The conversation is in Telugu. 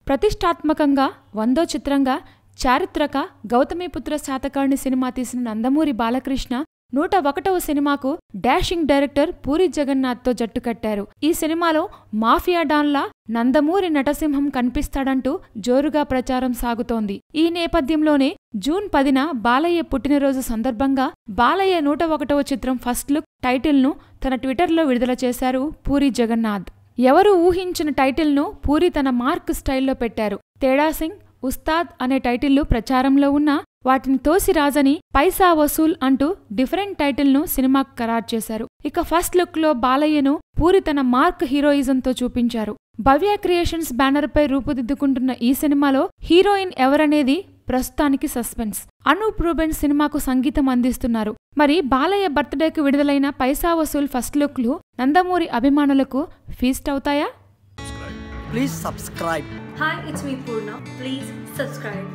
ప్రతిష్టాత్మకంగా 100వ చిత్రంగా చారిత్రక గౌతమిపుత్ర శాతకర్ణి సినిమా తీసిన నందమూరి బాలకృష్ణ 101వ సినిమాకు డాషింగ్ డైరెక్టర్ పూరి జగన్నాథ్తో జట్టు కట్టారు. ఈ సినిమాలో మాఫియా డాన్లా నందమూరి నటసింహం కనిపిస్తాడంటూ జోరుగా ప్రచారం సాగుతోంది. ఈ నేపథ్యంలోనే జూన్ 10న బాలయ్య పుట్టినరోజు సందర్భంగా బాలయ్య 101వ చిత్రం ఫస్ట్ లుక్ టైటిల్ను తన ట్విట్టర్లో విడుదల చేశారు పూరి జగన్నాథ్. ఎవరూ ఊహించిన టైటిల్ను పూరి తన మార్క్ స్టైల్లో పెట్టారు. తేడా సింగ్, ఉస్తాద్ అనే టైటిళ్లు ప్రచారంలో ఉన్నా వాటిని తోసిరాజని, పైసా వసూల్ అంటూ డిఫరెంట్ టైటిల్ను సినిమాకు ఖరారు చేశారు. ఇక ఫస్ట్ లుక్లో బాలయ్యను పూరి తన మార్క్ హీరోయిజంతో చూపించారు. భవ్య క్రియేషన్స్ బ్యానర్పై రూపుదిద్దుకుంటున్న ఈ సినిమాలో హీరోయిన్ ఎవరనేది ప్రస్తుతానికి సస్పెన్స్. అనూప్ రూబెన్స్ సినిమాకు సంగీతం అందిస్తున్నారు. మరి బాలయ్య బర్త్డేకు విడుదలైన పైసా వసూల్ ఫస్ట్ లుక్లు నందమూరి అభిమానులకు ఫీస్ట్ అవుతాయా? Please subscribe. Hi, it's me Purna. Please subscribe.